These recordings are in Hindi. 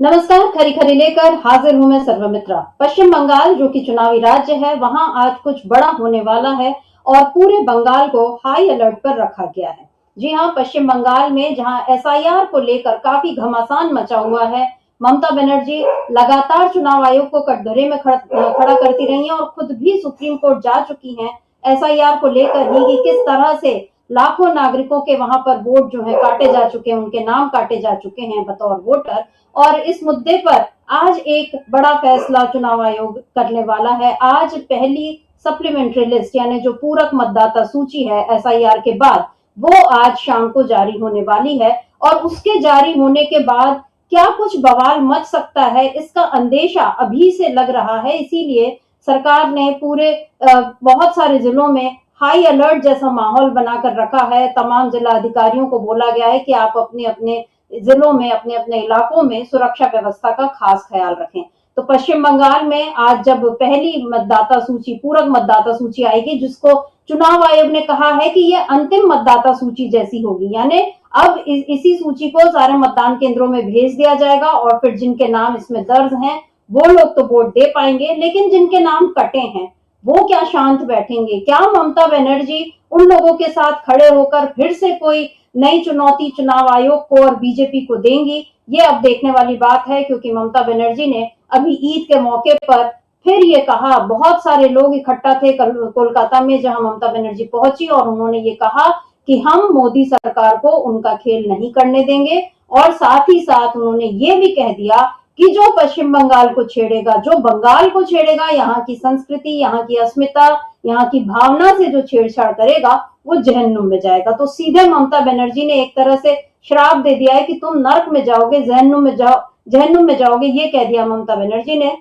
नमस्कार, खरी खरी लेकर हाजिर हूं मैं सर्वमित्रा। पश्चिम बंगाल जो कि चुनावी राज्य है, वहां आज कुछ बड़ा होने वाला है और पूरे बंगाल को हाई अलर्ट पर रखा गया है। जी हां, पश्चिम बंगाल में जहां एसआईआर को लेकर काफी घमासान मचा हुआ है, ममता बनर्जी लगातार चुनाव आयोग को कटघरे में खड़ा करती रही हैं और खुद भी सुप्रीम कोर्ट जा चुकी हैं एसआईआर को लेकर ही कि किस तरह से लाखों नागरिकों के वहां पर वोट जो है काटे जा चुके हैं, उनके नाम काटे जा चुके हैं बतौर वोटर। और इस मुद्दे पर आज एक बड़ा फैसला चुनाव आयोग करने वाला है। आज पहली सप्लीमेंट्री लिस्ट यानी जो पूरक मतदाता सूची है एसआईआर के बाद, वो आज शाम को जारी होने वाली है और उसके जारी होने के बाद क्या कुछ बवाल मच सकता है, इसका अंदेशा अभी से लग रहा है। इसीलिए सरकार ने पूरे बहुत सारे जिलों में हाई अलर्ट जैसा माहौल बनाकर रखा है। तमाम जिला अधिकारियों को बोला गया है कि आप अपने अपने जिलों में, अपने अपने इलाकों में सुरक्षा व्यवस्था का खास ख्याल रखें। तो पश्चिम बंगाल में आज जब पहली मतदाता सूची, पूरक मतदाता सूची आएगी, जिसको चुनाव आयोग ने कहा है कि यह अंतिम मतदाता सूची जैसी होगी, यानी अब इसी सूची को सारे मतदान केंद्रों में भेज दिया जाएगा और फिर जिनके नाम इसमें दर्ज हैं वो लोग तो वोट दे पाएंगे, लेकिन जिनके नाम कटे हैं वो क्या शांत बैठेंगे? क्या ममता बनर्जी उन लोगों के साथ खड़े होकर फिर से कोई नई चुनौती चुनाव आयोग को और बीजेपी को देंगी? ये अब देखने वाली बात है, क्योंकि ममता बनर्जी ने अभी ईद के मौके पर फिर ये कहा, बहुत सारे लोग इकट्ठा थे कोलकाता में जहां ममता बनर्जी पहुंची और उन्होंने ये कहा कि हम मोदी सरकार को उनका खेल नहीं करने देंगे। और साथ ही साथ उन्होंने ये भी कह दिया कि जो पश्चिम बंगाल को छेड़ेगा, जो बंगाल को छेड़ेगा, यहाँ की संस्कृति, यहाँ की अस्मिता, यहाँ की भावना से जो छेड़छाड़ करेगा वो जहन्नुम में जाएगा। तो सीधे ममता बनर्जी ने एक तरह से श्राप दे दिया है कि तुम नर्क में जाओगे, जहन्नुम में जाओगे, ये कह दिया ममता बनर्जी ने।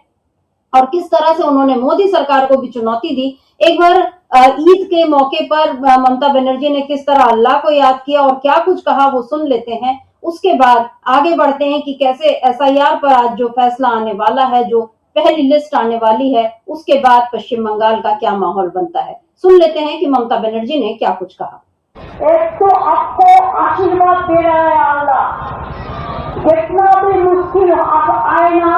और किस तरह से उन्होंने मोदी सरकार को भी चुनौती दी। एक बार ईद के मौके पर ममता बनर्जी ने किस तरह अल्लाह को याद किया और क्या कुछ कहा, वो सुन लेते हैं। उसके बाद आगे बढ़ते हैं कि कैसे एसआईआर पर आज जो फैसला आने वाला है, जो पहली लिस्ट आने वाली है, उसके बाद पश्चिम बंगाल का क्या माहौल बनता है। सुन लेते हैं कि ममता बनर्जी ने क्या कुछ कहा। एक तो आपको आशीर्वाद दे रहा है अल्लाह, जितना भी मुश्किल आप आए ना,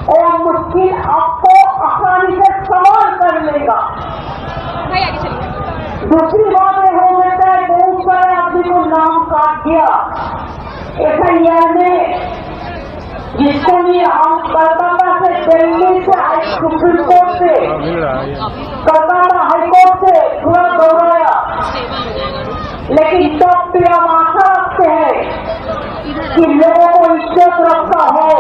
और मुश्किल आपको आसानी से सवाल कर लेगा। दूसरी बात यह हो सकता है बहुत सारे आदमी को नाम काट दिया एसआईआर में, जिसको भी हम कलकत्ता से, दिल्ली से, सुप्रीम कोर्ट से, कलकत्ता हाईकोर्ट से पूरा दौड़ाया, लेकिन तब भी हम आशा रखते हैं कि लोगों को इज्जत रखता हो।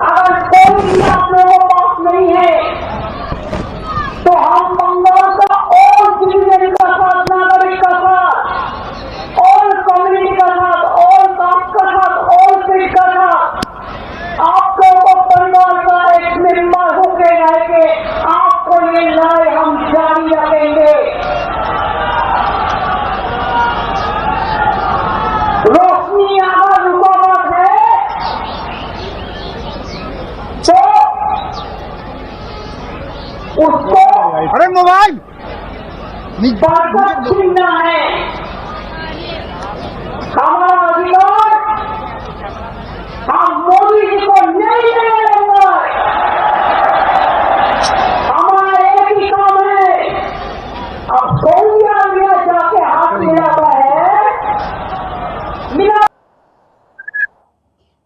अगर कोई भी आप लोगों के पास नहीं है तो हम बंगाल का और सिटीजन का साथ, नागरिक का साथ, और कम्युनिटी का साथ, और कास्ट का साथ, और स्टेट का साथ, आप लोगों को परिवार का एक मेंबर होके रहेंगे। आपको ये लड़ाई हम जारी रखेंगे। रोशनी अगर रुकावट है तो उसको अरे मोबाइल बरकत छीनना है। हमारा अधिकार हम मोदी जी को नहीं देने देंगे। हमारा एक ही काम है, अब कोई आदमी जाके हाथ मिलाता है, मिला।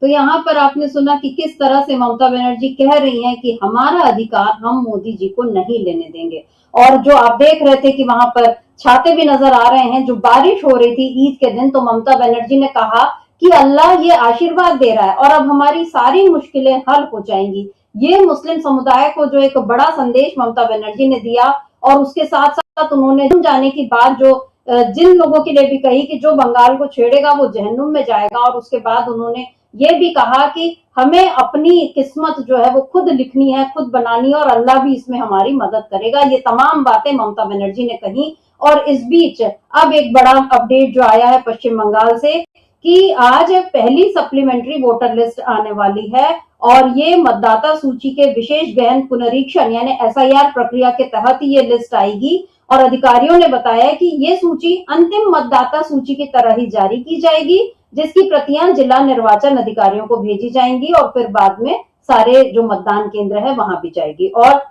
तो यहाँ पर आपने सुना कि किस तरह से ममता बनर्जी कह रही हैं कि हमारा अधिकार हम मोदी जी को नहीं लेने देंगे। और जो आप देख रहे थे कि वहां पर छाते भी नजर आ रहे हैं, जो बारिश हो रही थी ईद के दिन, तो ममता बनर्जी ने कहा कि अल्लाह ये आशीर्वाद दे रहा है और अब हमारी सारी मुश्किलें हल हो जाएंगी। ये मुस्लिम समुदाय को जो एक बड़ा संदेश ममता बनर्जी ने दिया। और उसके साथ साथ उन्होंने जाने की बात जो जिन लोगों के लिए भी कही कि जो बंगाल को छेड़ेगा वो जहन्नुम में जाएगा। और उसके बाद उन्होंने ये भी कहा कि हमें अपनी किस्मत जो है वो खुद लिखनी है, खुद बनानी है, और अल्लाह भी इसमें हमारी मदद करेगा। ये तमाम बातें ममता बनर्जी ने कही। और इस बीच अब एक बड़ा अपडेट जो आया है पश्चिम बंगाल से कि आज पहली सप्लीमेंट्री वोटर लिस्ट आने वाली है और ये मतदाता सूची के विशेष गहन पुनरीक्षण यानी एसआईआर प्रक्रिया के तहत ही ये लिस्ट आएगी। और अधिकारियों ने बताया कि ये सूची अंतिम मतदाता सूची की तरह ही जारी की जाएगी, जिसकी प्रतियां जिला निर्वाचन अधिकारियों को भेजी जाएंगी और फिर बाद में सारे जो मतदान केंद्र है वहां भी जाएगी। और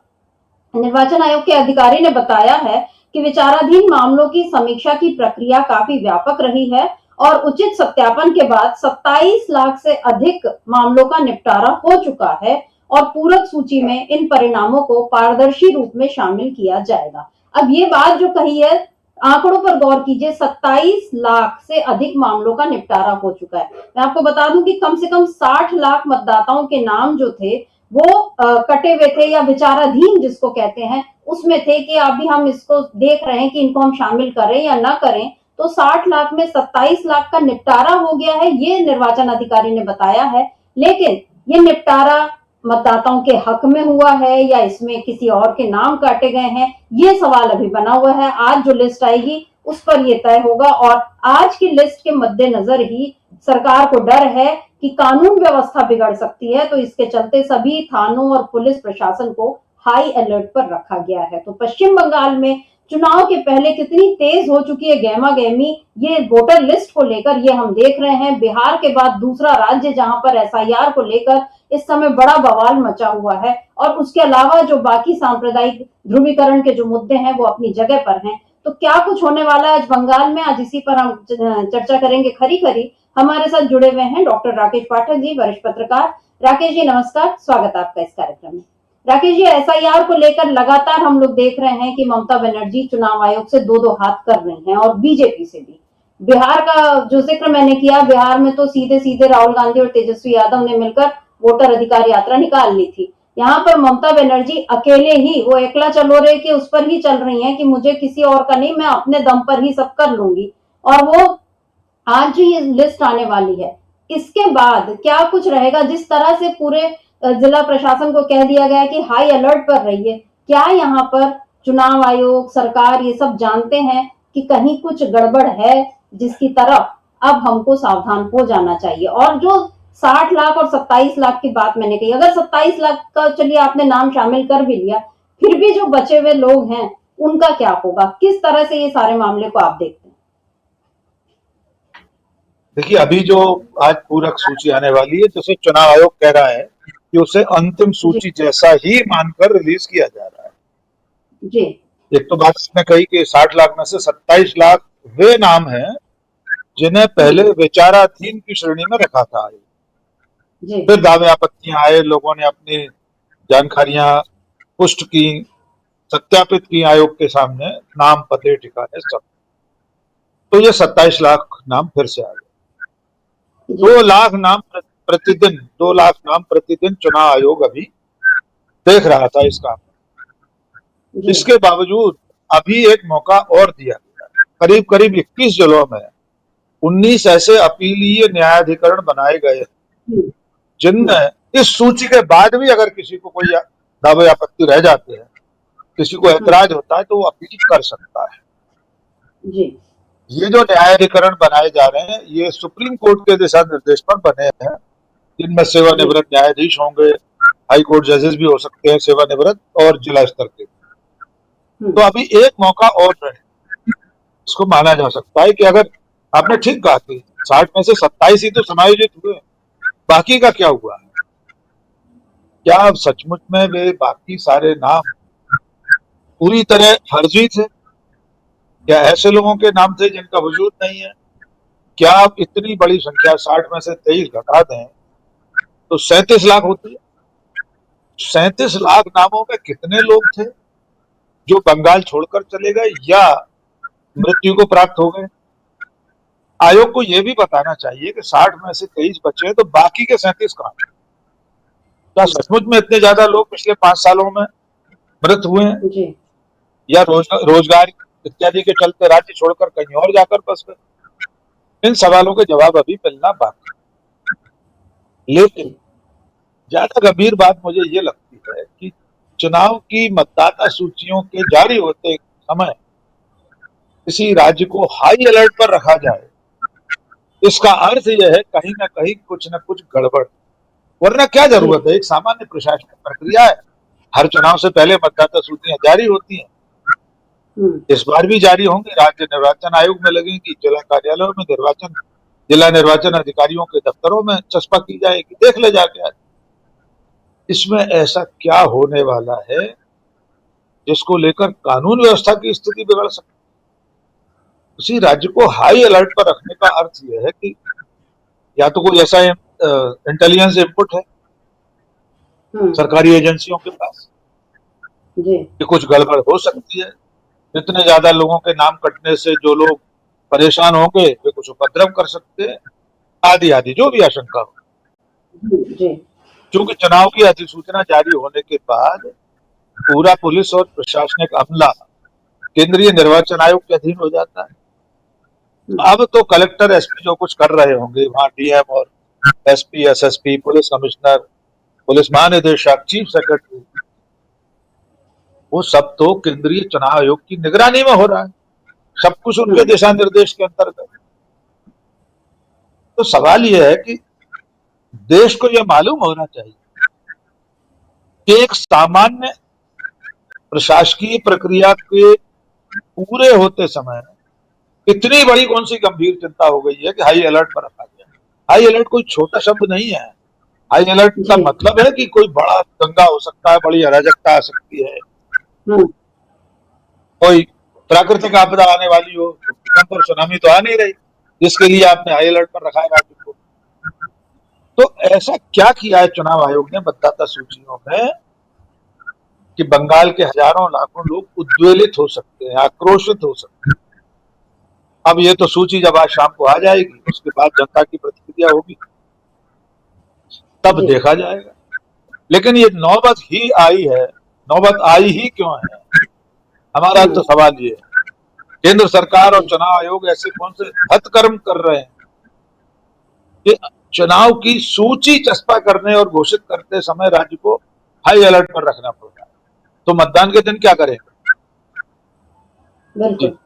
निर्वाचन आयोग के अधिकारी ने बताया है कि विचाराधीन मामलों की समीक्षा की प्रक्रिया काफी व्यापक रही है और उचित सत्यापन के बाद 27 लाख से अधिक मामलों का निपटारा हो चुका है और पूरक सूची में इन परिणामों को पारदर्शी रूप में शामिल किया जाएगा। अब ये बात जो कही है, आंकड़ों पर गौर कीजिए, 27 लाख से अधिक मामलों का निपटारा हो चुका है। मैं आपको बता दूं कि कम से कम 60 लाख मतदाताओं के नाम जो थे वो कटे हुए थे या विचाराधीन जिसको कहते हैं उसमें थे कि अभी हम इसको देख रहे हैं कि इनको हम शामिल करें या ना करें। तो 60 लाख में 27 लाख का निपटारा हो गया है, ये निर्वाचन अधिकारी ने बताया है। लेकिन ये निपटारा मतदाताओं के हक में हुआ है या इसमें किसी और के नाम काटे गए हैं, ये सवाल अभी बना हुआ है। आज जो लिस्ट आएगी उस पर यह तय होगा और आज की लिस्ट के मद्देनजर ही सरकार को डर है कि कानून व्यवस्था बिगड़ सकती है, तो इसके चलते सभी थानों और पुलिस प्रशासन को हाई अलर्ट पर रखा गया है। तो पश्चिम बंगाल में चुनाव के पहले कितनी तेज हो चुकी है गहमा गहमी ये वोटर लिस्ट को लेकर, ये हम देख रहे हैं। बिहार के बाद दूसरा राज्य जहां पर एसआईआर को लेकर इस समय बड़ा बवाल मचा हुआ है और उसके अलावा जो बाकी सांप्रदायिक ध्रुवीकरण के जो मुद्दे हैं वो अपनी जगह पर हैं। तो क्या कुछ होने वाला है आज बंगाल में, आज इसी पर हम चर्चा करेंगे खरी खरी। हमारे साथ जुड़े हुए हैं डॉक्टर राकेश पाठक जी, वरिष्ठ पत्रकार। राकेश जी नमस्कार, स्वागत है आपका इस कार्यक्रम में। राकेश जी, एसआईआर को लेकर लगातार हम लोग देख रहे हैं कि ममता बनर्जी चुनाव आयोग से दो हाथ कर रही हैं और बीजेपी से भी। बिहार का जो जिक्र मैंने किया, बिहार में तो सीधे सीधे राहुल गांधी और तेजस्वी यादव ने मिलकर वोटर अधिकार यात्रा निकाल ली थी। यहाँ पर ममता बनर्जी अकेले ही, वो एकला चलो रे के उस पर ही चल रही हैं कि मुझे किसी और का नहीं, मैं अपने दम पर ही सब कर लूंगी। और वो आज जो ये लिस्ट आने वाली है इसके बाद क्या कुछ रहेगा, जिस तरह से पूरे जिला प्रशासन को कह दिया गया कि हाई अलर्ट पर रहिए, क्या यहाँ पर चुनाव आयोग, सरकार ये सब जानते हैं कि कहीं कुछ गड़बड़ है जिसकी तरफ अब हमको सावधान हो जाना चाहिए? और जो 60 लाख और 27 लाख की बात मैंने कही, अगर 27 लाख का चलिए आपने नाम शामिल कर भी लिया, फिर भी जो बचे हुए लोग हैं उनका क्या होगा? किस तरह से ये सारे मामले को आप देखते हैं? देखिए, अभी जो आज पूरक सूची आने वाली है, जैसे चुनाव आयोग कह रहा है कि उसे अंतिम सूची जैसा ही मानकर रिलीज किया जा रहा है जी। एक तो बात इसने कही कि 60 लाख में से 27 लाख वे नाम हैं जिन्हें पहले विचाराधीन की श्रेणी में रखा था। जी। फिर दावे आपत्तियां आए, लोगों ने अपनी जानकारियां पुष्ट की, सत्यापित की आयोग के सामने, नाम, पते, ठिकाने सब। तो ये 27 लाख नाम फिर से आ गए। 2 लाख नाम प्रतिदिन चुनाव आयोग अभी देख रहा था इस काम में। इसके बावजूद अभी एक मौका और दिया गया। करीब करीब 21 जिलों में 19 ऐसे अपीलीय न्यायाधिकरण बनाए गए जिनमें इस सूची के बाद भी अगर किसी को कोई दावे आपत्ति रह जाते हैं, किसी को ऐतराज होता है, तो वो अपील कर सकता है। जी। ये जो न्यायाधिकरण बनाए जा रहे हैं ये सुप्रीम कोर्ट के दिशा निर्देश पर बने हैं, जिनमें सेवानिवृत्त न्यायाधीश होंगे, हाई कोर्ट जजेस भी हो सकते हैं सेवानिवृत्त, और जिला स्तर के। तो अभी एक मौका और है, इसको माना जा सकता है कि अगर आपने ठीक कहा कि 60 में से 27 ही तो समायोजित हुए, बाकी का क्या हुआ? क्या सचमुच में वे बाकी सारे नाम पूरी तरह फर्जी थे? क्या ऐसे लोगों के नाम थे जिनका वजूद नहीं है? क्या आप इतनी बड़ी संख्या 60 में से 23 घटा दें तो 37 लाख होती है। 37 लाख नामों में कितने लोग थे जो बंगाल छोड़कर चले गए या मृत्यु को प्राप्त हो गए? आयोग को यह भी बताना चाहिए कि 60 में से 23 बचे तो बाकी के 37 कहां? क्या सचमुच में इतने ज्यादा लोग पिछले 5 सालों में मृत हुए हैं जी। या रोजगार इत्यादि के चलते राज्य छोड़कर कहीं और जाकर बस गए? इन सवालों के जवाब अभी मिलना बाकी। लेकिन ज्यादा गंभीर बात मुझे ये लगती है कि चुनाव की मतदाता सूचियों के जारी होते समय किसी राज्य को हाई अलर्ट पर रखा जाए, इसका अर्थ यह है कहीं ना कहीं कुछ न कुछ गड़बड़। वरना क्या जरूरत है? एक सामान्य प्रशासनिक प्रक्रिया है, हर चुनाव से पहले मतदाता सूचियां जारी होती हैं, इस बार भी जारी होंगी, राज्य निर्वाचन आयोग में लगेंगी, जिला कार्यालयों में निर्वाचन जिला निर्वाचन अधिकारियों के दफ्तरों में चस्पा की जाएगी। देख ले जाके आज इसमें ऐसा क्या होने वाला है जिसको लेकर कानून व्यवस्था की स्थिति बिगड़ सकती है। उसी राज्य को हाई अलर्ट पर रखने का अर्थ यह है कि या तो कोई ऐसा इंटेलिजेंस इनपुट है सरकारी एजेंसियों के पास कि कुछ गड़बड़ हो सकती है, इतने ज्यादा लोगों के नाम कटने से जो लोग परेशान होंगे वे कुछ उपद्रव कर सकते हैं, आदि आदि जो भी आशंका हो। क्योंकि चुनाव की अधिसूचना जारी होने के बाद पूरा पुलिस और प्रशासनिक अमला केंद्रीय निर्वाचन आयोग के अधीन हो जाता है। अब तो कलेक्टर एसपी जो कुछ कर रहे होंगे वहां डीएम और SP SSP police commissioner police महानिदेशक चीफ सेक्रेटरी वो सब तो केंद्रीय चुनाव आयोग की निगरानी में हो रहा है, सब कुछ उनके दिशा निर्देश के अंतर्गत। तो सवाल यह है कि देश को यह मालूम होना चाहिए कि एक सामान्य प्रशासकीय प्रक्रिया के पूरे होते समय इतनी बड़ी कौन सी गंभीर चिंता हो गई है कि हाई अलर्ट पर रखा गया। हाई अलर्ट कोई छोटा शब्द नहीं है। हाई अलर्ट का मतलब है कि कोई बड़ा दंगा हो सकता है, बड़ी अराजकता आ सकती है, कोई प्राकृतिक आपदा आने वाली हो, भूकंप और सुनामी तो आ नहीं रही जिसके लिए आपने हाई अलर्ट पर रखा है राज्य को। तो ऐसा क्या किया है चुनाव आयोग ने मतदाता सूचियों में कि बंगाल के हजारों लाखों लोग उद्वेलित हो सकते हैं, आक्रोशित हो सकते हैं। अब ये तो सूची जब आज शाम को आ जाएगी उसके बाद जनता की प्रतिक्रिया होगी तब देखा जाएगा। लेकिन ये नौबत ही आई है, नौबत आई ही क्यों है, हमारा तो सवाल ये है। केंद्र सरकार और चुनाव आयोग ऐसे कौन से हतकर्म कर रहे हैं कि चुनाव की सूची चस्पा करने और घोषित करते समय राज्य को हाई अलर्ट पर रखना पड़ रहा है। तो मतदान के दिन क्या करेंगे? बिल्कुल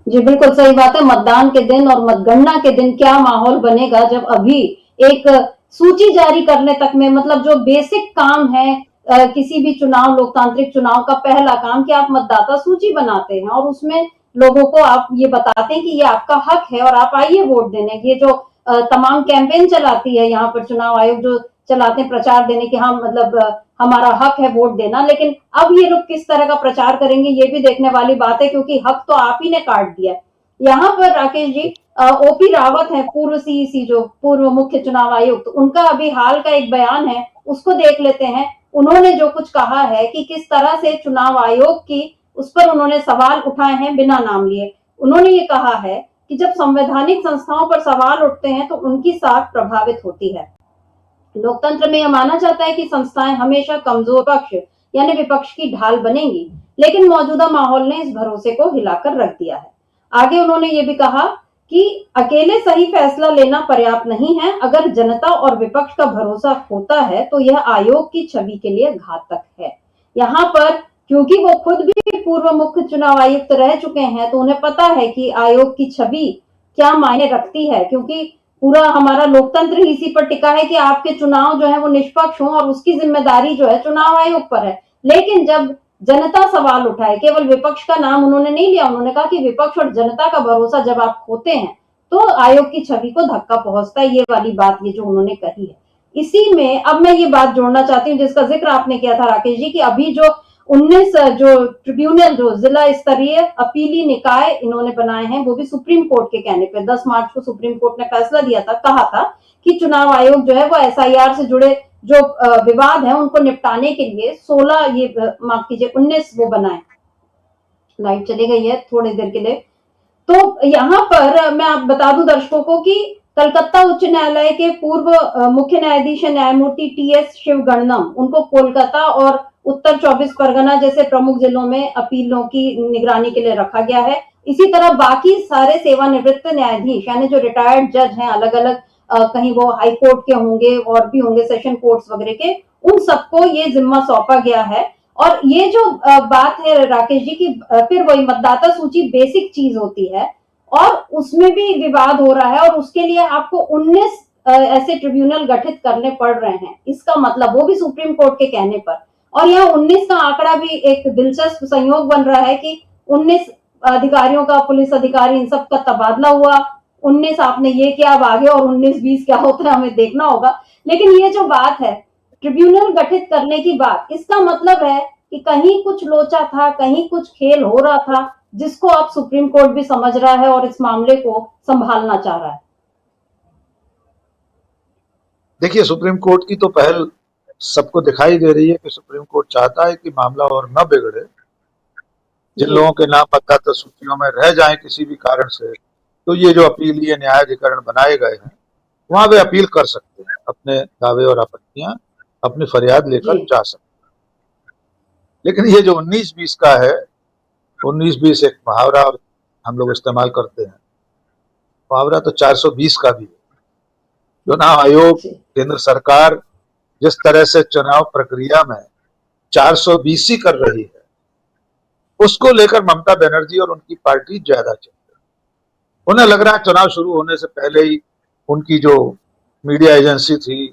जी, बिल्कुल सही बात है। मतदान के दिन और मतगणना के दिन क्या माहौल बनेगा जब अभी एक सूची जारी करने तक में, मतलब जो बेसिक काम है किसी भी चुनाव, लोकतांत्रिक चुनाव का पहला काम कि आप मतदाता सूची बनाते हैं और उसमें लोगों को आप ये बताते हैं कि ये आपका हक है और आप आइए वोट देने। ये जो तमाम कैंपेन चलाती है यहाँ पर चुनाव आयोग, जो चलाते हैं प्रचार देने की, हाँ मतलब हमारा हक है वोट देना। लेकिन अब ये लोग किस तरह का प्रचार करेंगे ये भी देखने वाली बात है, क्योंकि हक तो आप ही ने काट दिया है। यहाँ पर राकेश जी, ओपी रावत है पूर्व सीईसी, जो पूर्व मुख्य चुनाव आयुक्त, तो उनका अभी हाल का एक बयान है, उसको देख लेते हैं। उन्होंने जो कुछ कहा है कि किस तरह से चुनाव आयोग की, उस पर उन्होंने सवाल उठाए हैं बिना नाम लिए। उन्होंने ये कहा है कि जब संवैधानिक संस्थाओं पर सवाल उठते हैं तो उनकी साख प्रभावित होती है। लोकतंत्र में यह माना जाता है कि संस्थाएं हमेशा कमजोर पक्ष यानी विपक्ष की ढाल बनेंगी, लेकिन मौजूदा माहौल ने इस भरोसे को हिलाकर रख दिया है। आगे उन्होंने ये भी कहा कि अकेले सही फैसला लेना पर्याप्त नहीं है, अगर जनता और विपक्ष का भरोसा होता है तो यह आयोग की छवि के लिए घातक है। यहाँ पर क्योंकि वो खुद भी पूर्व मुख्य चुनाव आयुक्त रह चुके हैं तो उन्हें पता है कि आयोग की छवि क्या मायने रखती है, क्योंकि पूरा हमारा लोकतंत्र ही इसी पर टिका है कि आपके चुनाव जो है वो निष्पक्ष हो और उसकी जिम्मेदारी जो है चुनाव आयोग पर है। लेकिन जब जनता सवाल उठाए, केवल विपक्ष का नाम उन्होंने नहीं लिया, उन्होंने कहा कि विपक्ष और जनता का भरोसा जब आप खोते हैं तो आयोग की छवि को धक्का पहुंचता है। ये वाली बात ये जो उन्होंने कही है, इसी में अब मैं ये बात जोड़ना चाहती हूँ जिसका जिक्र आपने किया था राकेश जी, कि अभी जो 19 जो ट्रिब्यूनल, जो जिला स्तरीय अपीली निकाय इन्होंने बनाए हैं, वो भी सुप्रीम कोर्ट के कहने पे 10 मार्च को सुप्रीम कोर्ट ने फैसला दिया था, कहा था कि चुनाव आयोग जो है वो एसआईआर से जुड़े जो विवाद है उनको निपटाने के लिए 16 ये माफ कीजिए 19 वो बनाए। लाइट चली गई है थोड़ी देर के लिए। तो यहाँ पर मैं आप बता दूं दर्शकों को कि कलकत्ता उच्च न्यायालय के पूर्व मुख्य न्यायाधीश न्यायमूर्ति टीएस शिवगणनम, उनको कोलकाता और उत्तर 24 परगना जैसे प्रमुख जिलों में अपीलों की निगरानी के लिए रखा गया है। इसी तरह बाकी सारे सेवानिवृत्त न्यायाधीश यानी जो रिटायर्ड जज हैं, अलग अलग कहीं वो हाई कोर्ट के होंगे और भी होंगे सेशन कोर्ट्स वगैरह के, उन सबको ये जिम्मा सौंपा गया है। और ये जो बात है राकेश जी की, फिर वही मतदाता सूची बेसिक चीज होती है और उसमें भी विवाद हो रहा है और उसके लिए आपको 19 ऐसे ट्रिब्यूनल गठित करने पड़ रहे हैं। इसका मतलब वो भी सुप्रीम कोर्ट के कहने पर। और यहाँ 19 का आंकड़ा भी एक दिलचस्प संयोग बन रहा है कि 19 अधिकारियों का, पुलिस अधिकारी इन सब का तबादला हुआ, 19 आपने ये किया, अब आगे और 19-20 क्या होता है हमें देखना होगा। लेकिन ये जो बात है ट्रिब्यूनल गठित करने की बात, इसका मतलब है कि कहीं कुछ लोचा था, कहीं कुछ खेल हो रहा था, जिसको अब सुप्रीम कोर्ट भी समझ रहा है और इस मामले को संभालना चाह रहा है। देखिए, सुप्रीम कोर्ट की तो पहल सबको दिखाई दे रही है कि सुप्रीम कोर्ट चाहता है कि मामला और न बिगड़े। जिन लोगों के नाम मतदाता सूचियों में रह जाएं किसी भी कारण से, तो ये जो अपीलीय न्यायाधिकरण बनाए गए हैं वहां वे अपील कर सकते हैं, अपने दावे और आपत्तियां अपनी फरियाद लेकर जा सकते हैं। लेकिन ये जो 19-20 का है, 19-20 एक मुहावरा हम लोग इस्तेमाल करते हैं, मुहावरा तो 420 का भी है। चुनाव आयोग, केंद्र सरकार जिस तरह से चुनाव प्रक्रिया में 420 कर रही है, उसको लेकर ममता बनर्जी और उनकी पार्टी ज्यादा चिंतित है। उन्हें लग रहा है चुनाव शुरू होने से पहले ही उनकी जो मीडिया एजेंसी थी,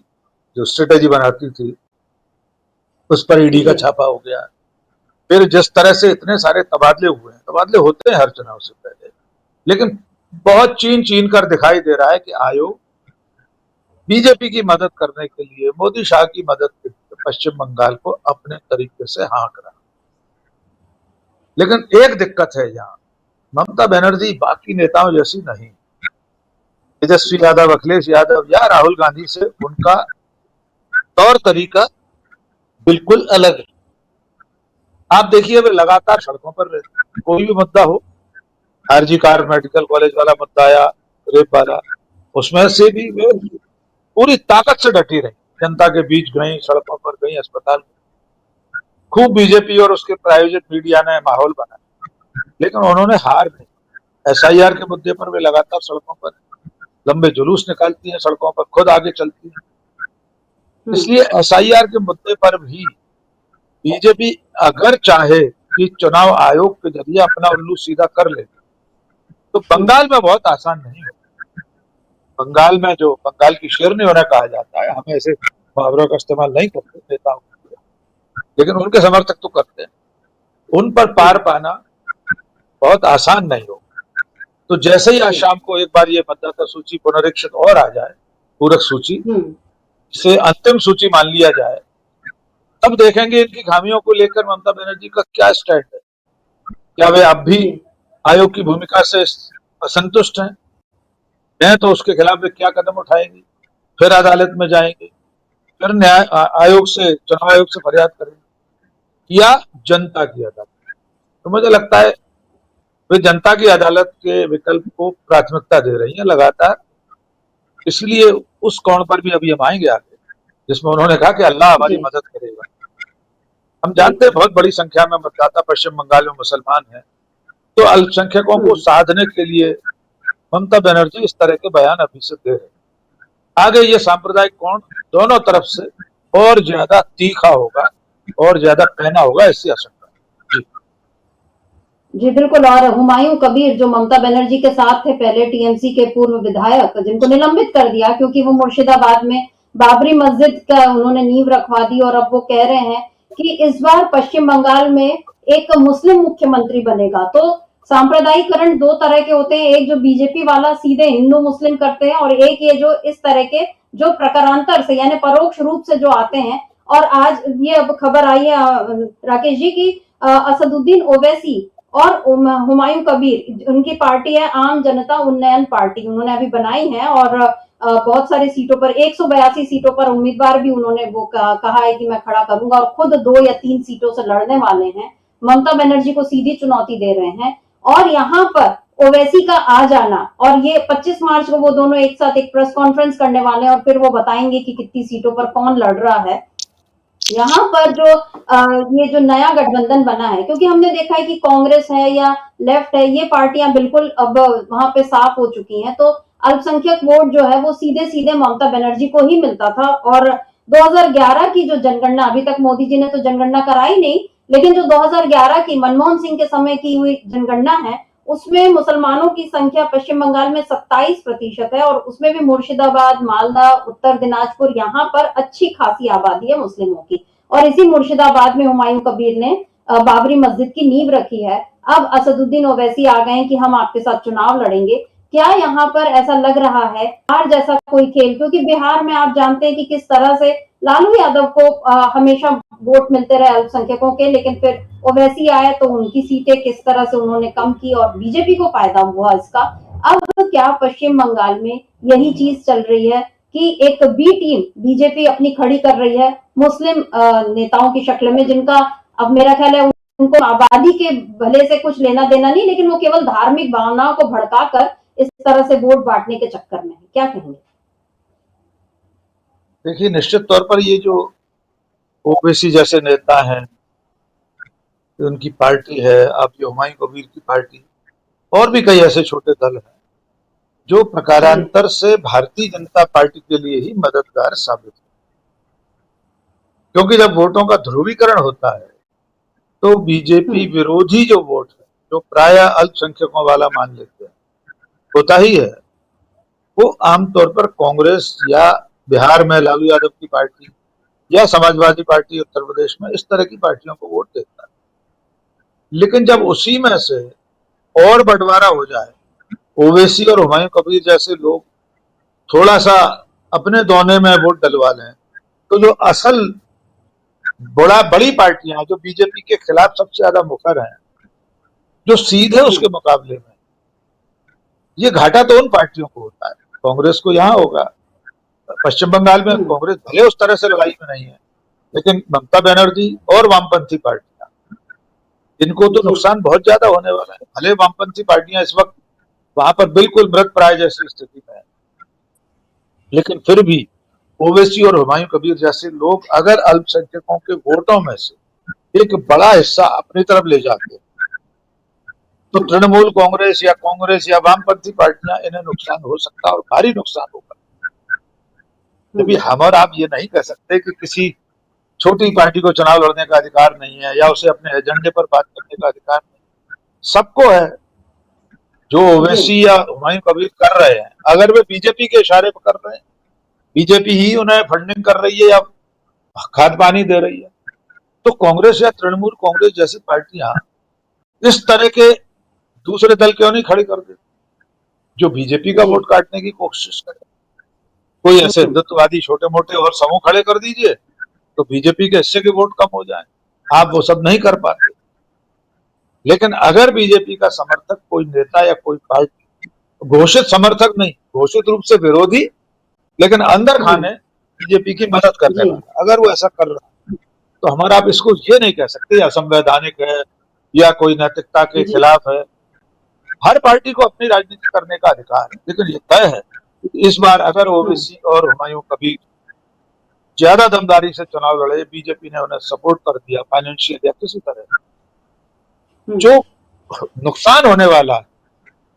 जो स्ट्रेटेजी बनाती थी, उस पर ईडी का छापा हो गया। फिर जिस तरह से इतने सारे तबादले हुए हैं, तबादले होते हैं हर चुनाव से पहले, लेकिन बहुत चीन कर दिखाई दे रहा है कि आयोग बीजेपी की मदद करने के लिए, मोदी शाह की मदद के लिए पश्चिम बंगाल को अपने तरीके से हाँक रहा। लेकिन एक दिक्कत है यहाँ, ममता बनर्जी बाकी नेताओं जैसी नहीं। तेजस्वी यादव, अखिलेश यादव या राहुल गांधी से उनका तौर तरीका बिल्कुल अलग है। आप देखिए, वे लगातार सड़कों पर रहते हैं। कोई भी मुद्दा हो, आरजी कार मेडिकल कॉलेज वाला मुद्दा या रेप वाला, उसमें से भी वे पूरी ताकत से डटी रही, जनता के बीच गई, सड़कों पर गई, अस्पताल में। खूब बीजेपी और उसके प्रायोजित मीडिया ने माहौल बनाया, लेकिन उन्होंने हार नहीं। एसआईआर के मुद्दे पर वे लगातार सड़कों पर, लंबे जुलूस निकालती हैं सड़कों पर, खुद आगे चलती है। इसलिए एसआईआर के मुद्दे पर भी बीजेपी अगर चाहे कि चुनाव आयोग के जरिए अपना उल्लू सीधा कर ले, तो बंगाल में बहुत आसान नहीं हो। बंगाल में जो बंगाल की शेरनी उन्हें कहा जाता है, हम ऐसे मुहावरों का इस्तेमाल नहीं करते नेताओं के लिए, लेकिन उनके समर्थक तो करते हैं। उन पर पार पाना बहुत आसान नहीं हो। तो जैसे ही आज शाम को एक बार ये मतदाता सूची पुनरीक्षित और आ जाए, पूरक सूची से अंतिम सूची मान लिया जाए, तब देखेंगे इनकी खामियों को लेकर ममता बनर्जी का क्या स्टैंड है। क्या वे अब भी आयोग की भूमिका से असंतुष्ट हैं तो उसके खिलाफ वे क्या कदम उठाएंगे? फिर अदालत में जाएंगे, फिर न्याय आयोग से, चुनाव आयोग से फरियाद करेंगे, या जनता की अदालत? तो मुझे लगता है वे जनता की अदालत के विकल्प को प्राथमिकता दे रही है लगातार। इसलिए उस कोण पर भी अभी हम आएंगे आगे, जिसमें उन्होंने कहा कि अल्लाह हमारी मदद करेगा। हम जानते हैं बहुत बड़ी संख्या में मतदाता पश्चिम बंगाल में मुसलमान हैं, तो अल्पसंख्यकों को साधने के लिए ममता बनर्जी इस तरह के बयान अभी से दे रहे। आगे ये सांप्रदायिक कोण दोनों तरफ से और ज्यादा तीखा होगा और ज्यादा पैना होगा, ऐसी आशंका। जी बिल्कुल। और हुमायूं कबीर जो ममता बनर्जी के साथ थे पहले, टीएमसी के पूर्व विधायक, जिनको निलंबित कर दिया क्योंकि वो मुर्शिदाबाद में बाबरी मस्जिद का उन्होंने नींव रखवा दी, और अब वो कह रहे हैं कि इस बार पश्चिम बंगाल में एक मुस्लिम मुख्यमंत्री बनेगा। तो सांप्रदायिकरण दो तरह के होते हैं, एक जो बीजेपी वाला सीधे हिंदू मुस्लिम करते हैं, और एक ये जो इस तरह के जो प्रकारांतर से यानी परोक्ष रूप से जो आते हैं। और आज ये अब खबर आई है राकेश जी की असदुद्दीन ओवैसी और हुमायूं कबीर, उनकी पार्टी है आम जनता उन्नयन पार्टी, उन्होंने अभी बनाई है, और बहुत सारी सीटों पर 182 सीटों पर उम्मीदवार भी उन्होंने वो कहा है कि मैं खड़ा करूंगा, और खुद 2 या 3 सीटों से लड़ने वाले हैं। ममता बनर्जी को सीधी चुनौती दे रहे हैं। और यहाँ पर ओवैसी का आ जाना, और ये 25 मार्च को वो दोनों एक साथ एक प्रेस कॉन्फ्रेंस करने वाले हैं, और फिर वो बताएंगे कि कितनी सीटों पर कौन लड़ रहा है। यहाँ पर जो ये जो नया गठबंधन बना है, क्योंकि हमने देखा है कि कांग्रेस है या लेफ्ट है, ये पार्टियां बिल्कुल अब वहां पे साफ हो चुकी हैं। तो अल्पसंख्यक वोट जो है वो सीधे सीधे ममता बनर्जी को ही मिलता था। और 2011 की जो जनगणना, अभी तक मोदी जी ने तो जनगणना कराई नहीं, लेकिन जो 2011 की मनमोहन सिंह के समय की हुई जनगणना है, उसमें मुसलमानों की संख्या पश्चिम बंगाल में 27% है, और उसमें भी मुर्शिदाबाद, मालदा, उत्तर दिनाजपुर, यहाँ पर अच्छी खासी आबादी है मुस्लिमों की। और इसी मुर्शिदाबाद में हुमायूं कबीर ने बाबरी मस्जिद की नींव रखी है। अब असदुद्दीन ओवैसी आ गए कि हम आपके साथ चुनाव लड़ेंगे। क्या यहाँ पर ऐसा लग रहा है बिहार जैसा कोई खेल, क्योंकि बिहार में आप जानते हैं कि किस तरह से लालू यादव को हमेशा वोट मिलते रहे अल्पसंख्यकों के, लेकिन फिर ओवैसी आए तो उनकी सीटें किस तरह से उन्होंने कम की और बीजेपी को फायदा हुआ इसका। अब क्या पश्चिम बंगाल में यही चीज चल रही है कि एक बी टीम बीजेपी अपनी खड़ी कर रही है मुस्लिम नेताओं की शक्ल में, जिनका अब मेरा ख्याल है उनको आबादी के भले से कुछ लेना देना नहीं, लेकिन वो केवल धार्मिक भावनाओं को भड़काकर इस तरह से वोट बांटने के चक्कर में है। क्या कहेंगे? देखिए, निश्चित तौर पर ये जो ओवैसी जैसे नेता हैं, उनकी पार्टी है, आप जो हुमायूं कबीर की पार्टी और भी कई ऐसे छोटे दल हैं जो प्रकारांतर से भारतीय जनता पार्टी के लिए ही मददगार साबित है। क्योंकि जब वोटों का ध्रुवीकरण होता है तो बीजेपी विरोधी जो वोट है, जो प्राय अल्पसंख्यकों वाला मान लेते हैं, होता ही है, वो आमतौर पर कांग्रेस या बिहार में लालू यादव की पार्टी या समाजवादी पार्टी उत्तर प्रदेश में, इस तरह की पार्टियों को वोट देता है। लेकिन जब उसी में से और बंटवारा हो जाए, ओवैसी और हुमायूं कबीर जैसे लोग थोड़ा सा अपने दोने में वोट डलवा लें, तो जो असल बड़ी पार्टियां जो बीजेपी के खिलाफ सबसे ज्यादा मुखर हैं, जो सीधे उसके मुकाबले में, ये घाटा तो उन पार्टियों को होता है। कांग्रेस को यहां होगा, पश्चिम बंगाल में कांग्रेस भले उस तरह से लड़ाई में नहीं है, लेकिन ममता बनर्जी और वामपंथी पार्टियां, इनको तो नुकसान बहुत ज्यादा होने वाला है। भले वामपंथी पार्टियां इस वक्त वहां पर बिल्कुल मृत प्राय जैसी स्थिति में है, लेकिन फिर भी ओवैसी और हुमायूं कबीर जैसे लोग अगर अल्पसंख्यकों के वोटों में से एक बड़ा हिस्सा अपनी तरफ ले जाते हैं, तो तृणमूल कांग्रेस या वामपंथी पार्टियां, इन्हें नुकसान हो सकता है और भारी नुकसान होगा। तभी हम और आप ये नहीं कह सकते कि किसी छोटी पार्टी को चुनाव लड़ने का अधिकार नहीं है या उसे अपने एजेंडे पर बात करने का अधिकार नहीं। सबको है। जो ओवैसी या हुमायूं कबीर कर रहे हैं, अगर वे बीजेपी के इशारे पर कर रहे हैं, बीजेपी ही उन्हें फंडिंग कर रही है या खाद पानी दे रही है, तो कांग्रेस या तृणमूल कांग्रेस जैसी पार्टियां इस तरह के दूसरे दल क्यों नहीं खड़े कर देती जो बीजेपी का वोट काटने की कोशिश करे। कोई ऐसे हिंदुत्ववादी छोटे मोटे और समूह खड़े कर दीजिए तो बीजेपी के हिस्से के वोट कम हो जाए। आप वो सब नहीं कर पाते। लेकिन अगर बीजेपी का समर्थक कोई नेता या कोई पार्टी, घोषित समर्थक नहीं, घोषित रूप से विरोधी, लेकिन अंदर खाने बीजेपी की मदद करने वाला, अगर वो ऐसा कर रहा है, तो हमारा आप इसको ये नहीं कह सकते असंवैधानिक है या कोई नैतिकता के खिलाफ है। हर पार्टी को अपनी राजनीति करने का अधिकार है, लेकिन ये तय है इस बार अगर ओवैसी और हुमायूं कबीर ज्यादा दमदारी से चुनाव लड़े, बीजेपी ने उन्हें सपोर्ट कर दिया फाइनेंशियल या किसी तरह, जो नुकसान होने वाला है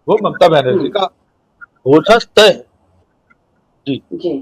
वो ममता बनर्जी का वोट तय है। जी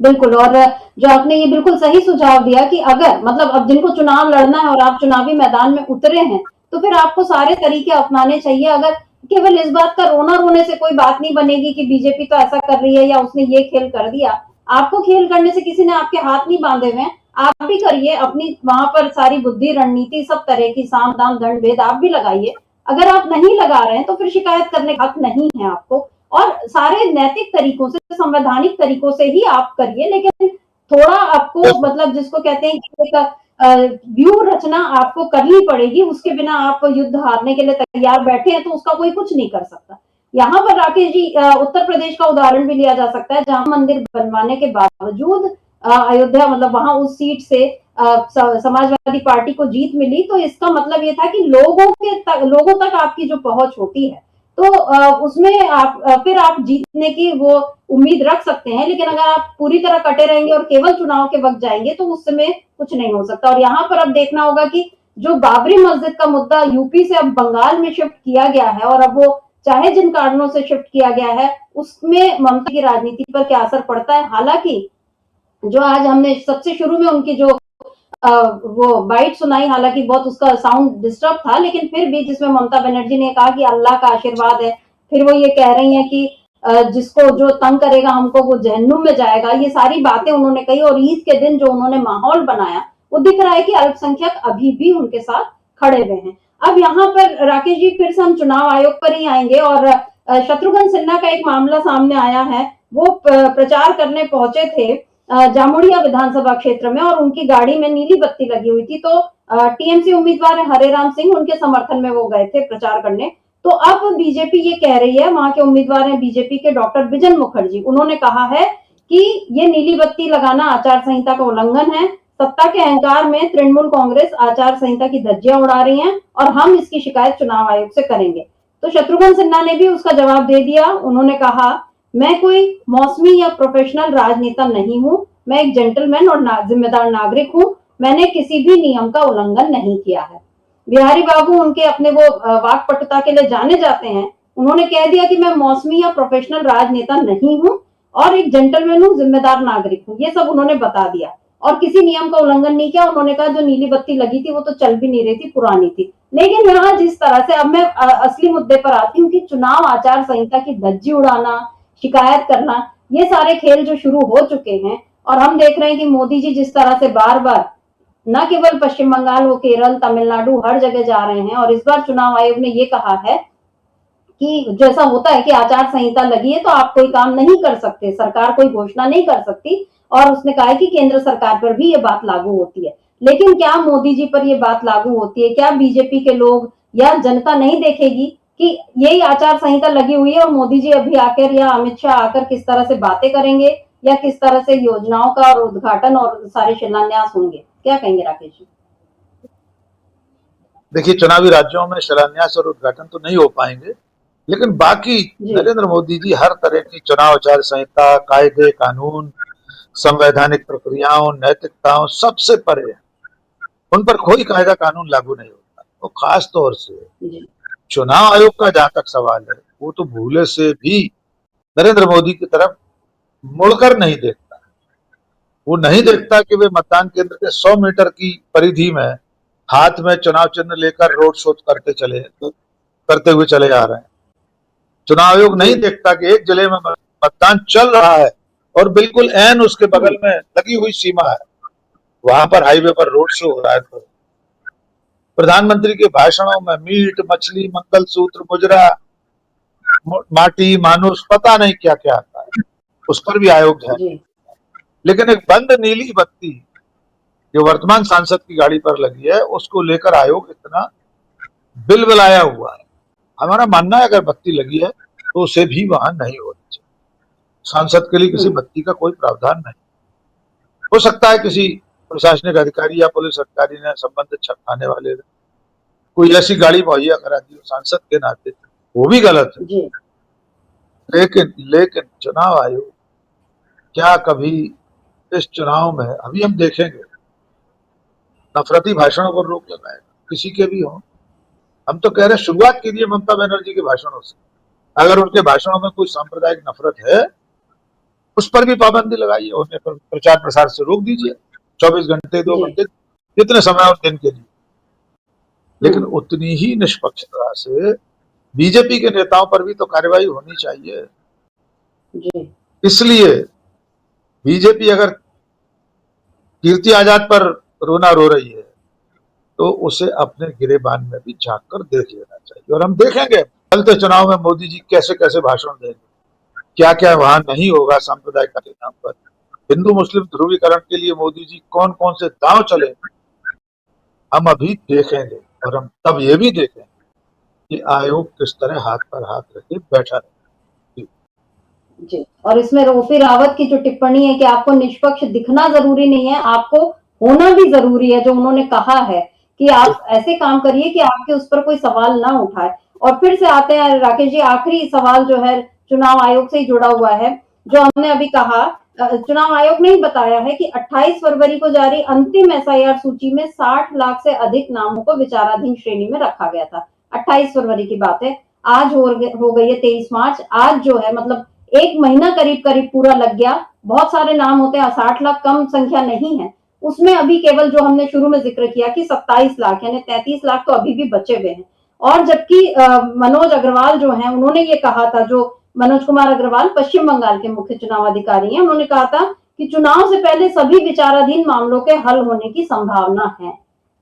बिल्कुल। और जो आपने ये बिल्कुल सही सुझाव दिया कि अगर मतलब अब जिनको चुनाव लड़ना है और आप चुनावी मैदान में उतरे हैं, तो फिर आपको सारे तरीके अपनाने चाहिए। अगर केवल इस बात का रोने से कोई बात नहीं बनेगी कि बीजेपी तो ऐसा कर रही है या उसने ये खेल कर दिया। आपको खेल करने से किसी ने आपके हाथ नहीं बांधे हुए हैं, आप भी करिए अपनी वहां पर सारी बुद्धि रणनीति सब तरह की साम दाम दंड भेद आप भी लगाइए। अगर आप नहीं लगा रहे हैं तो फिर शिकायत करने का हक नहीं है आपको, और सारे नैतिक तरीकों से, संवैधानिक तरीकों से ही आप करिए। लेकिन थोड़ा आपको मतलब जिसको कहते हैं कि एक व्यूह रचना आपको करनी पड़ेगी, उसके बिना आप युद्ध हारने के लिए तैयार बैठे हैं तो उसका कोई कुछ नहीं कर सकता। यहाँ पर राकेश जी उत्तर प्रदेश का उदाहरण भी लिया जा सकता है, जहां मंदिर बनवाने के बावजूद अयोध्या मतलब वहां उस सीट से समाजवादी पार्टी को जीत मिली। तो इसका मतलब ये था कि लोगों तक आपकी जो पहुंच होती है तो उसमें आप फिर आप जीतने की वो उम्मीद रख सकते हैं। लेकिन अगर आप पूरी तरह कटे रहेंगे और केवल चुनाव के वक्त जाएंगे तो उस समय कुछ नहीं हो सकता। और यहाँ पर अब देखना होगा कि जो बाबरी मस्जिद का मुद्दा यूपी से अब बंगाल में शिफ्ट किया गया है, और अब वो चाहे जिन कारणों से शिफ्ट किया गया है, उसमें ममता की राजनीति पर क्या असर पड़ता है। हालांकि जो आज हमने सबसे शुरू में उनकी जो वो बाइट सुनाई, हालांकि बहुत उसका साउंड डिस्टर्ब था, लेकिन फिर भी जिसमें ममता बनर्जी ने कहा कि अल्लाह का आशीर्वाद है, फिर वो ये कह रही हैं कि जिसको जो तंग करेगा हमको वो जहन्नुम में जाएगा, ये सारी बातें उन्होंने कही। और ईद के दिन जो उन्होंने माहौल बनाया वो दिख रहा है कि अल्पसंख्यक अभी भी उनके साथ खड़े हुए हैं। अब यहाँ पर राकेश जी फिर से हम चुनाव आयोग पर ही आएंगे, और शत्रुघ्न सिन्हा का एक मामला सामने आया है। वो प्रचार करने पहुंचे थे जामुड़िया विधानसभा क्षेत्र में और उनकी गाड़ी में नीली बत्ती लगी हुई थी। तो टीएमसी उम्मीदवार हरेराम सिंह, उनके समर्थन में वो गए थे प्रचार करने। तो अब बीजेपी ये कह रही है, वहां के उम्मीदवार हैं बीजेपी के डॉक्टर बिजन मुखर्जी, उन्होंने कहा है कि ये नीली बत्ती लगाना आचार संहिता का उल्लंघन है। सत्ता के अहंकार में तृणमूल कांग्रेस आचार संहिता की धज्जियां उड़ा रही है और हम इसकी शिकायत चुनाव आयोग से करेंगे। तो शत्रुघ्न सिन्हा ने भी उसका जवाब दे दिया। उन्होंने कहा, मैं कोई मौसमी या प्रोफेशनल राजनेता नहीं हूं, मैं एक जेंटलमैन और जिम्मेदार नागरिक हूं, मैंने किसी भी नियम का उल्लंघन नहीं किया है। बिहारी बाबू उनके अपने वो वाकपटुता के लिए जाने जाते हैं। उन्होंने कह दिया कि मैं मौसमी या प्रोफेशनल राजनेता नहीं हूं और एक जेंटलमैन हूं, जिम्मेदार नागरिक हूं, ये सब उन्होंने बता दिया और किसी नियम का उल्लंघन नहीं किया। उन्होंने कहा जो नीली बत्ती लगी थी वो तो चल भी नहीं रही थी, पुरानी थी। लेकिन यहाँ जिस तरह से, अब मैं असली मुद्दे पर आती हूँ कि चुनाव आचार संहिता की धज्जी उड़ाना, शिकायत करना, ये सारे खेल जो शुरू हो चुके हैं और हम देख रहे हैं कि मोदी जी जिस तरह से बार बार न केवल पश्चिम बंगाल, वो केरल, तमिलनाडु, हर जगह जा रहे हैं। और इस बार चुनाव आयोग ने ये कहा है कि जैसा होता है कि आचार संहिता लगी है तो आप कोई काम नहीं कर सकते, सरकार कोई घोषणा नहीं कर सकती। और उसने कहा है कि केंद्र सरकार पर भी ये बात लागू होती है। लेकिन क्या मोदी जी पर ये बात लागू होती है? क्या बीजेपी के लोग या जनता नहीं देखेगी कि यही आचार संहिता लगी हुई है और मोदी जी अभी आकर या अमित शाह आकर किस तरह से बातें करेंगे या किस तरह से योजनाओं का और उद्घाटन और सारे शिलान्यास होंगे? क्या कहेंगे राकेश जी? देखिए, चुनावी राज्यों में शिलान्यास और उद्घाटन तो नहीं हो पाएंगे, लेकिन बाकी नरेंद्र मोदी जी हर तरह की चुनाव आचार संहिता, कायदे कानून, संवैधानिक प्रक्रियाओं, नैतिकताओं सबसे परे है। उन पर कोई कायदा कानून लागू नहीं होता। तो खास तौर से चुनाव आयोग का जहां तक सवाल है, वो तो भूले से भी नरेंद्र मोदी की तरफ मुड़कर नहीं देखता। वो नहीं देखता कि वे मतदान केंद्र के 100 मीटर की परिधि में हाथ में चुनाव चिन्ह लेकर रोड शो करते हुए चले आ रहे हैं। चुनाव आयोग नहीं देखता कि एक जिले में मतदान चल रहा है और बिल्कुल ऐन उसके बगल में लगी हुई सीमा है, वहां पर हाईवे पर रोड शो हो रहा है। तो प्रधानमंत्री के भाषणों में मीट, मछली, मंगलसूत्र, मुजरा, माटी, मानुष, पता नहीं क्या क्या आता है, उस पर भी आयोग है। लेकिन एक बंद नीली बत्ती जो वर्तमान सांसद की गाड़ी पर लगी है, उसको लेकर आयोग इतना बिलबिलाया हुआ है। हमारा मानना है अगर बत्ती लगी है तो उसे भी वहां नहीं होनी चाहिए। सांसद के लिए किसी बत्ती का कोई प्रावधान नहीं। हो सकता है किसी प्रशासनिक अधिकारी या पुलिस अधिकारी ने, संबंधित थाने वाले ने कोई ऐसी गाड़ी मुहैया करा दी सांसद के नाते, वो भी गलत है। लेकिन चुनाव आयोग क्या कभी इस चुनाव में, अभी हम देखेंगे, नफरती भाषणों पर रोक लगाएगा, किसी के भी हो। हम तो कह रहे हैं शुरुआत कीजिए ममता बनर्जी के भाषणों से। अगर उनके भाषणों में कोई सांप्रदायिक नफरत है, उस पर भी पाबंदी लगाइए, उन्हें प्रचार प्रसार से रोक दीजिए 24 घंटे, 2 घंटे, जितने समय और दिन के लिए। लेकिन उतनी ही निष्पक्षता से बीजेपी के नेताओं पर भी तो कार्रवाई होनी चाहिए। इसलिए बीजेपी अगर कीर्ति आजाद पर रोना रो रही है तो उसे अपने गिरेबान में भी झांक कर देख लेना चाहिए। और हम देखेंगे चलते चुनाव में मोदी जी कैसे कैसे भाषण देंगे, क्या क्या वहां नहीं होगा सांप्रदायिकता के नाम पर। हिंदू मुस्लिम ध्रुवीकरण के लिए मोदी जी कौन कौन से दांव चलेंगे, हम अभी देखेंगे। और हम तब ये भी देखेंगे कि आयोग किस तरह हाथ पर हाथ रखे बैठा रहे। जी, और इसमें रोफी रावत की जो टिप्पणी है कि आपको निष्पक्ष दिखना जरूरी नहीं है, आपको होना भी जरूरी है, जो उन्होंने कहा है कि आप ऐसे काम करिए कि आपके उस पर कोई सवाल ना उठाए। और फिर से आते हैं राकेश जी, आखिरी सवाल जो है चुनाव आयोग से ही जुड़ा हुआ है। जो हमने अभी कहा, चुनाव आयोग ने ही बताया है कि 28 फरवरी को जारी अंतिम एसआईआर सूची में 60 लाख से अधिक नामों को विचाराधीन श्रेणी में रखा गया था। 28 फरवरी की बात है, आज हो गई है 23 मार्च। आज जो है मतलब 1 महीना करीब करीब पूरा लग गया। बहुत सारे नाम होते हैं, 60 लाख कम संख्या नहीं है। उसमें अभी केवल जो हमने शुरू में जिक्र किया कि 27 लाख यानी 33 लाख तो अभी भी बचे हुए हैं। और जबकि मनोज अग्रवाल जो हैं, उन्होंने ये कहा था, जो मनोज कुमार अग्रवाल पश्चिम बंगाल के मुख्य चुनाव अधिकारी हैं, उन्होंने कहा था कि चुनाव से पहले सभी विचाराधीन मामलों के हल होने की संभावना है।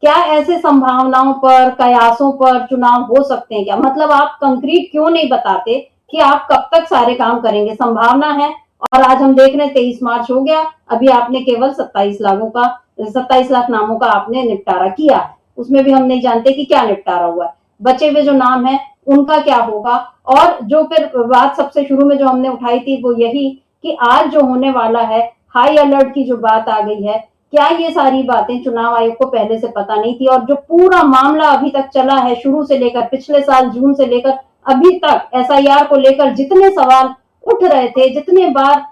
क्या ऐसे संभावनाओं पर, कयासों पर चुनाव हो सकते हैं क्या? मतलब आप कंक्रीट क्यों नहीं बताते कि आप कब तक सारे काम करेंगे, संभावना है। और आज हम देख रहे हैं 23 मार्च हो गया, अभी आपने केवल 27 लाख नामों का आपने निपटारा किया है, उसमें भी हम नहीं जानते कि क्या निपटारा हुआ है। बचे हुए जो नाम है उनका क्या होगा। और जो फिर बात सबसे शुरू में जो हमने उठाई थी वो यही कि आज जो होने वाला है, हाई अलर्ट की जो बात आ गई है, क्या ये सारी बातें चुनाव आयोग को पहले से पता नहीं थी। और जो पूरा मामला अभी तक चला है, शुरू से लेकर पिछले साल जून से लेकर अभी तक एसआईआर को लेकर जितने सवाल उठ रहे थे, जितने बार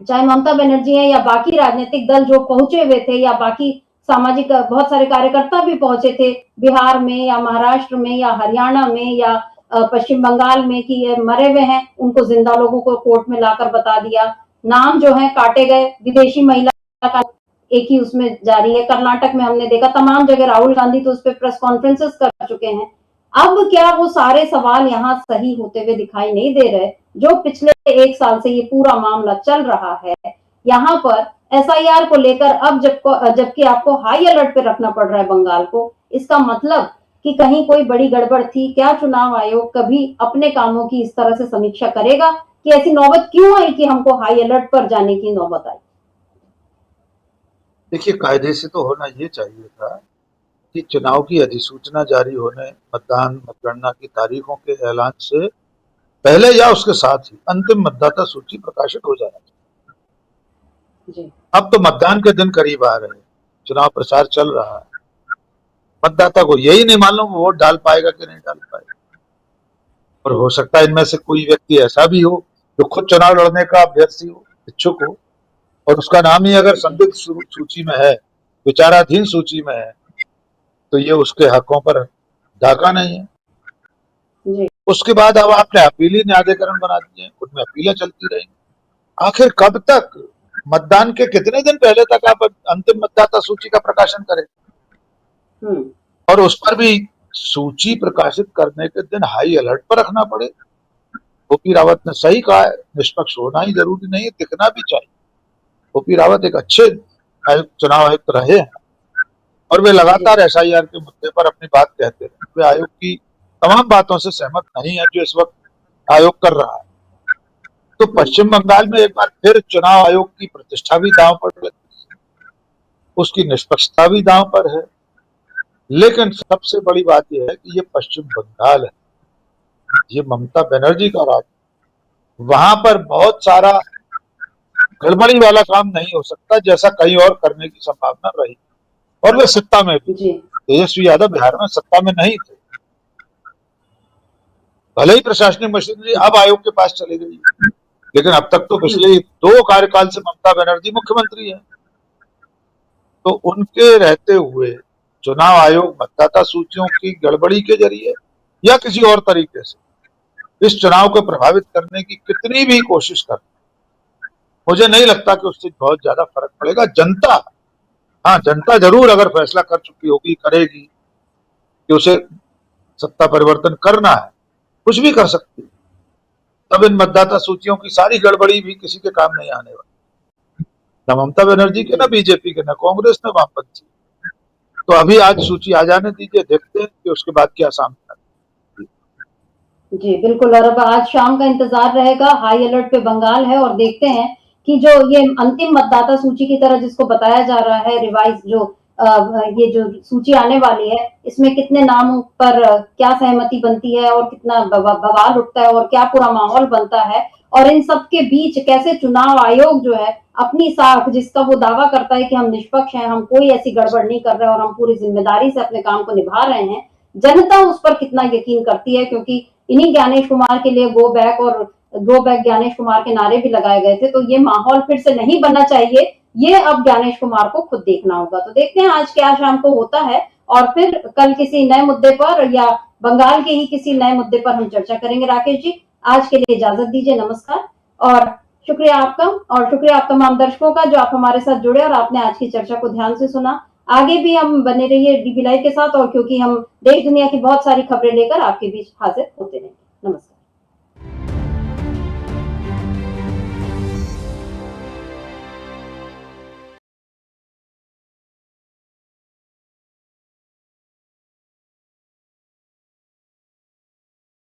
चाहे ममता बनर्जी है या बाकी राजनीतिक दल जो पहुंचे हुए थे या बाकी सामाजिक बहुत सारे कार्यकर्ता भी पहुंचे थे बिहार में या महाराष्ट्र में या हरियाणा में या पश्चिम बंगाल में कि ये मरे हुए हैं, उनको जिंदा लोगों को कोर्ट में लाकर बता दिया। नाम जो है काटे गए, विदेशी महिला का एक ही उसमें जारी है। कर्नाटक में हमने देखा, तमाम जगह राहुल गांधी तो उस पर प्रेस कॉन्फ्रेंसेस कर चुके हैं। अब क्या वो सारे सवाल यहाँ सही होते हुए दिखाई नहीं दे रहे जो पिछले 1 साल से ये पूरा मामला चल रहा है। यहाँ पर एसआईआर को लेकर अब जबकि आपको हाई अलर्ट पे रखना पड़ रहा है बंगाल को, इसका मतलब कि कहीं कोई बड़ी गड़बड़ थी क्या? चुनाव आयोग कभी अपने कामों की इस तरह से समीक्षा करेगा कि ऐसी नौबत क्यों आई कि हमको हाई अलर्ट पर जाने की नौबत आई? देखिए, कायदे से तो होना ये चाहिए था कि चुनाव की अधिसूचना जारी होने, मतगणना की तारीखों के ऐलान से पहले या उसके साथ ही अंतिम मतदाता सूची प्रकाशित हो जाना चाहिए। अब तो मतदान के दिन करीब आ रहे हैं, चुनाव प्रचार चल रहा है, मतदाता को यही नहीं मालूम वो वोट डाल पाएगा कि नहीं डाल पाएगा। और हो सकता है इनमें से कोई व्यक्ति ऐसा भी हो जो खुद चुनाव लड़ने का अभ्यर्थी हो, इच्छुक हो, और उसका नाम ही अगर संदिग्ध सूची में है, विचाराधीन सूची में है, तो ये उसके हकों पर डाका नहीं है। जी। उसके बाद अब आपने अपीली न्यायाधिकरण बना दिए, उनमें अपीलें चलती रहेंगी। आखिर कब तक? मतदान के कितने दिन पहले तक आप अंतिम मतदाता सूची का प्रकाशन करें? और उस पर भी सूची प्रकाशित करने के दिन हाई अलर्ट पर रखना पड़े। ओपी रावत ने सही कहा है, निष्पक्ष होना ही जरूरी नहीं है, दिखना भी चाहिए। ओपी रावत एक अच्छे चुनाव आयुक्त रहे हैं और वे लगातार एसआईआर के मुद्दे पर अपनी बात कहते रहे। वे आयोग की तमाम बातों से सहमत नहीं है जो इस वक्त आयोग कर रहा है। तो पश्चिम बंगाल में एक बार फिर चुनाव आयोग की प्रतिष्ठा भी दांव पर लगी, उसकी निष्पक्षता भी दांव पर है। लेकिन सबसे बड़ी बात यह है कि ये पश्चिम बंगाल है, ये ममता बनर्जी का राज्य, वहां पर बहुत सारा गड़बड़ी वाला काम नहीं हो सकता जैसा कहीं और करने की संभावना रही। और वे सत्ता में भी, तेजस्वी यादव बिहार में सत्ता में नहीं थे, भले ही प्रशासनिक मशीनरी अब आयोग के पास चली गई, लेकिन अब तक तो पिछले 2 कार्यकाल से ममता बनर्जी मुख्यमंत्री है। तो उनके रहते हुए चुनाव आयोग मतदाता सूचियों की गड़बड़ी के जरिए या किसी और तरीके से इस चुनाव को प्रभावित करने की कितनी भी कोशिश कर, मुझे नहीं लगता कि उससे बहुत ज्यादा फर्क पड़ेगा। जनता जरूर अगर फैसला कर चुकी होगी, करेगी कि उसे सत्ता परिवर्तन करना है, कुछ भी कर सकती है, तब इन मतदाता सूचियों की सारी गड़बड़ी भी किसी के काम नहीं आने वाली, न ममता बनर्जी के, न बीजेपी के, न कांग्रेस, न वामपंथी। तो अभी आज सूची आ जाने दीजिए, देखते हैं कि उसके बाद क्या सामने आता है। जी बिल्कुल, और अब आज शाम का इंतजार रहेगा। हाई अलर्ट पे बंगाल है और देखते हैं कि जो ये अंतिम मतदाता सूची की तरह जिसको बताया जा रहा है, रिवाइज जो ये जो सूची आने वाली है, इसमें कितने नामों पर क्या सहमति बनती है और कितना बवाल उठता है और क्या पूरा माहौल बनता है, और इन सब के बीच कैसे चुनाव आयोग जो है अपनी साख, जिसका वो दावा करता है कि हम निष्पक्ष हैं, हम कोई ऐसी गड़बड़ नहीं कर रहे और हम पूरी जिम्मेदारी से अपने काम को निभा रहे हैं, जनता उस पर कितना यकीन करती है। क्योंकि इन्हीं ज्ञानेश कुमार के लिए गो बैक ज्ञानेश कुमार के नारे भी लगाए गए थे। तो ये माहौल फिर से नहीं बनना चाहिए, ये अब ज्ञानेश कुमार को खुद देखना होगा। तो देखते हैं आज क्या शाम को होता है, और फिर कल किसी नए मुद्दे पर या बंगाल के ही किसी नए मुद्दे पर हम चर्चा करेंगे। राकेश जी, आज के लिए इजाजत दीजिए, नमस्कार। और शुक्रिया आपका, और शुक्रिया आप तमाम दर्शकों का जो आप हमारे साथ जुड़े और आपने आज की चर्चा को ध्यान से सुना। आगे भी हम बने रहिए डीबी लाइव के साथ, और क्योंकि हम देश दुनिया की बहुत सारी खबरें लेकर आपके बीच हाजिर होते रहेंगे।